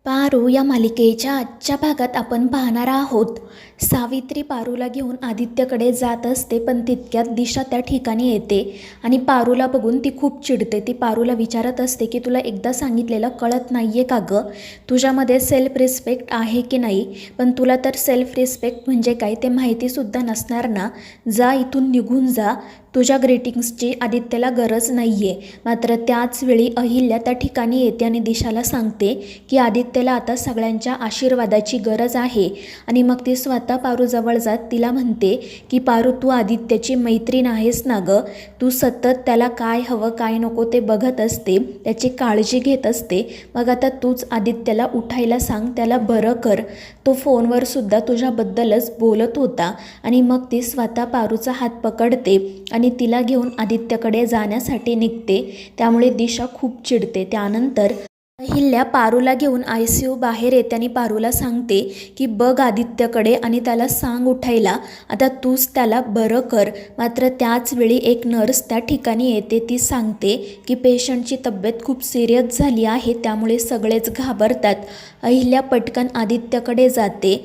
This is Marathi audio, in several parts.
पारू या मालिकेच्या आजच्या भागात आपण पाहणार आहोत. सावित्री पारूला घेऊन आदित्यकडे जात असते, पण तितक्यात दिशा त्या ठिकाणी येते आणि पारूला बघून ती खूप चिडते. ती पारूला विचारत असते की तुला एकदा सांगितलेलं कळत नाहीये का गं? तुझ्यामध्ये सेल्फ रिस्पेक्ट आहे की नाही? पण तुला तर सेल्फ रिस्पेक्ट म्हणजे काय ते माहितीसुद्धा नसणार ना. जा इथून निघून जा. तुझ्या ग्रीटिंग्सची आदित्यला गरज नाही आहे. मात्र त्याच वेळी अहिल्या त्या ठिकाणी येते आणि दिशाला सांगते की आदित्यला आता सगळ्यांच्या आशीर्वादाची गरज आहे. आणि मग ती स्वतः पारूजवळ जात तिला म्हणते की पारू, तू आदित्यची मैत्रीण आहेस ना गं. तू सतत त्याला काय हवं काय नको ते बघत असते, त्याची काळजी घेत असते. मग आता तूच आदित्यला उठायला सांग, त्याला बरं कर. तो फोनवर सुद्धा तुझ्याबद्दलच बोलत होता. आणि मग ती स्वतः पारूचा हात पकडते आणि तिला घेऊन आदित्यकडे जाण्यासाठी निघते. त्यामुळे दिशा खूप चिडते. त्यानंतर अहिल्या पारूला घेऊन ICU बाहेर येते आणि पारूला सांगते की बघ आदित्यकडे आणि त्याला सांग उठायला. आता तूच त्याला बरं कर. मात्र त्याच वेळी एक नर्स त्या ठिकाणी येते. ती सांगते की पेशंटची तब्येत खूप सिरियस झाली आहे, त्यामुळे सगळेच घाबरतात. अहिल्या पटकन आदित्यकडे जाते.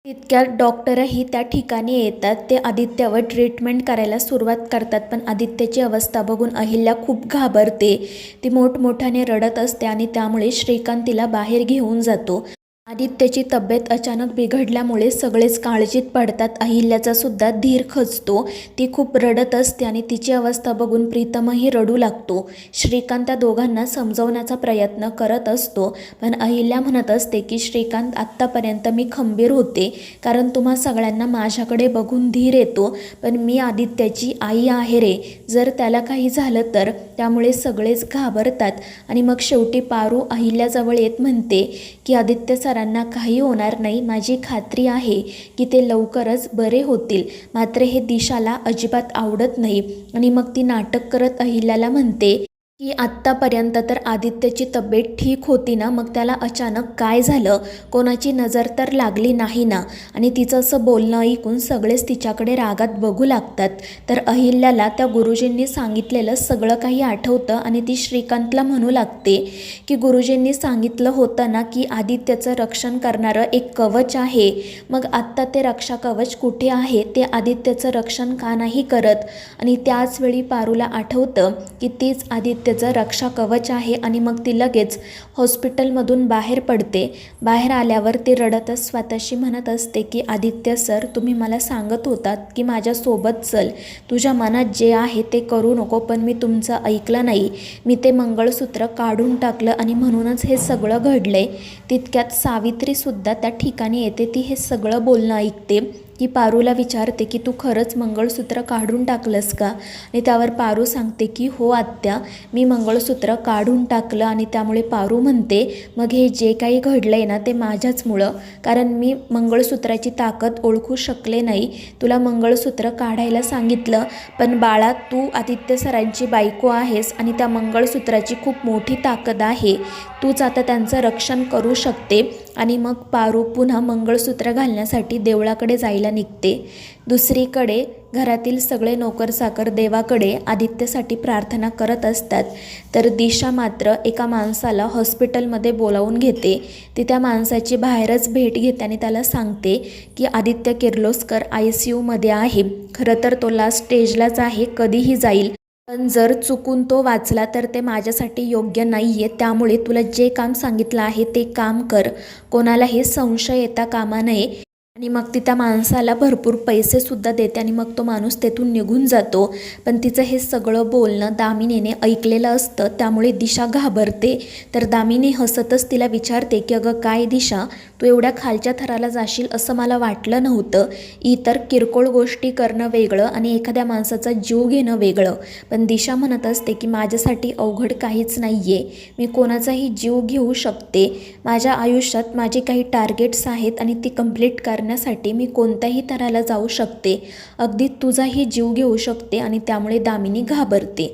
तितक्यात डॉक्टरही त्या ठिकाणी येतात. ते आदित्यवर ट्रीटमेंट करायला सुरुवात करतात. पण आदित्यची अवस्था बघून अहिल्या खूप घाबरते. ती मोठमोठ्याने रडत असते आणि त्यामुळे श्रीकांत तिला बाहेर घेऊन जातो. आदित्यची तब्येत अचानक बिघडल्यामुळे सगळेच काळजीत पडतात. अहिल्याचा सुद्धा धीर खचतो. ती खूप रडत असते आणि तिची अवस्था बघून प्रीतमही रडू लागतो. श्रीकांत त्या दोघांना समजवण्याचा प्रयत्न करत असतो, पण अहिल्या म्हणत असते की श्रीकांत, आत्तापर्यंत मी खंबीर होते, कारण तुम्हा सगळ्यांना माझ्याकडे बघून धीर येतो. पण मी आदित्यची आई आहे रे, जर त्याला काही झालं तर. त्यामुळे सगळेच घाबरतात. आणि मग शेवटी पारू अहिल्याजवळ येत म्हणते की आदित्य सरांना काही होणार नाही. माझी खात्री आहे की ते लवकरच बरे होतील. मात्र हे दिशाला अजिबात आवडत नाही. आणि मग ती नाटक करत अहिल्याला म्हणते की आत्तापर्यंत तर आदित्यची तब्येत ठीक होती ना, मग त्याला अचानक काय झालं? कोणाची नजर तर लागली नाही ना? आणि तिचं असं बोलणं ऐकून सगळेच तिच्याकडे रागात बघू लागतात. तर अहिल्याला त्या गुरुजींनी सांगितलेलं सगळं काही आठवतं आणि ती श्रीकांतला म्हणू लागते की गुरुजींनी सांगितलं होतं ना की आदित्यचं रक्षण करणारं एक कवच आहे. मग आत्ता ते रक्षा कवच कुठे आहे? ते आदित्यचं रक्षण का नाही करत? आणि त्याच वेळी पारूला आठवतं की तीच आदित्यचं रक्षा कवच आहे. आणि मग ती लगेच हॉस्पिटलमधून बाहेर पडते. बाहेर आल्यावर ती रडतच स्वतःशी म्हणत असते की आदित्य सर, तुम्ही मला सांगत होतात की माझ्यासोबत चल, तुझ्या मनात जे आहे ते करू नको, पण मी तुमचं ऐकलं नाही. मी ते मंगळसूत्र काढून टाकलं आणि म्हणूनच हे सगळं घडलंय. तितक्यात सावित्रीसुद्धा त्या ठिकाणी येते. ती हे सगळं बोलणं ऐकते. ती पारूला विचारते की तू खरंच मंगळसूत्र काढून टाकलंस का? आणि त्यावर पारू सांगते की हो आत्या, मी मंगळसूत्र काढून टाकलं. आणि त्यामुळे पारू म्हणते मग हे जे काही घडलंय ना ते माझ्याचमुळं, कारण मी मंगळसूत्राची ताकद ओळखू शकले नाही. तुला मंगळसूत्र काढायला सांगितलं, पण बाळा, तू आदित्य सरांची बायको आहेस आणि त्या मंगळसूत्राची खूप मोठी ताकद आहे. तूच आता त्यांचं रक्षण करू शकते. आणि मग पारू पुन्हा मंगळसूत्र घालण्यासाठी देवळाकडे जायला निघते. दुसरीकडे घरातील सगळे नोकरचाकर देवाकडे आदित्यसाठी प्रार्थना करत असतात. तर दिशा मात्र एका माणसाला हॉस्पिटलमध्ये बोलावून घेते. ती त्या माणसाची बाहेरच भेट घेते आणि त्याला सांगते की आदित्य किर्लोस्कर ICUमध्ये आहे. खरं तर तो लास्ट स्टेजलाच आहे, कधीही जाईल. पण जर चुकून तो वाचला तर ते माझ्यासाठी योग्य नाही आहे. त्यामुळे तुला जे काम सांगितलं आहे ते काम कर. कोणालाही संशय येता कामा नये. आणि मग ती त्या माणसाला भरपूर पैसेसुद्धा देते आणि मग तो माणूस तेथून निघून जातो. पण तिचं हे सगळं बोलणं दामिनीने ऐकलेलं असतं. त्यामुळे दिशा घाबरते. तर दामिनी हसतच तिला विचारते की अगं काय दिशा, तू एवढ्या खालच्या थराला जाशील असं मला वाटलं नव्हतं. इतर किरकोळ गोष्टी करणं वेगळं आणि एखाद्या माणसाचा जीव घेणं वेगळं. पण दिशा म्हणत असते की माझ्यासाठी अवघड काहीच नाही आहे. मी कोणाचाही जीव घेऊ शकते. माझ्या आयुष्यात माझे काही टार्गेट्स आहेत आणि ती कंप्लीट करण्यासाठी मी कोणत्याही थराला जाऊ शकते. अगदी तुझाही जीव घेऊ शकते. आणि त्यामुळे दामिनी घाबरते.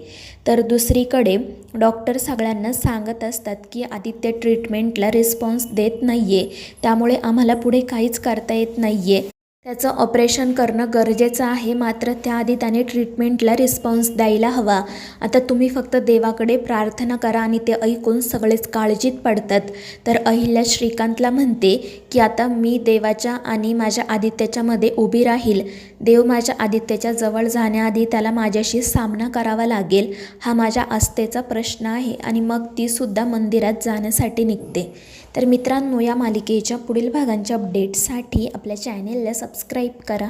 तर दुसरीकडे डॉक्टर सगळ्यांना सांगत असतात की आदित्य ट्रीटमेंटला रिस्पॉन्स देत नाही आहे, त्यामुळे आम्हाला पुढे काहीच करता येत नाही आहे. त्याचं ऑपरेशन करणं गरजेचं आहे, मात्र त्याआधी त्याने ट्रीटमेंटला रिस्पॉन्स द्यायला हवा. आता तुम्ही फक्त देवाकडे प्रार्थना करा आणि ते ऐकून सगळेच काळजीत पडतात. तर अहिल्या श्रीकांतला म्हणते की आता मी देवाच्या आणि माझ्या आदित्याच्या मध्ये उभी राहील. देव माझ्या आदित्याच्या जवळ जाण्याआधी त्याला माझ्याशी सामना करावा लागेल, हा माझ्या आस्थेचा प्रश्न आहे. आणि मग तीसुद्धा मंदिरात जाण्यासाठी निघते. तर मित्रांनो, या मालिकेच्या पुढील भागांच्या अपडेट्ससाठी आपल्या चॅनेलला सबस्क्राईब करा.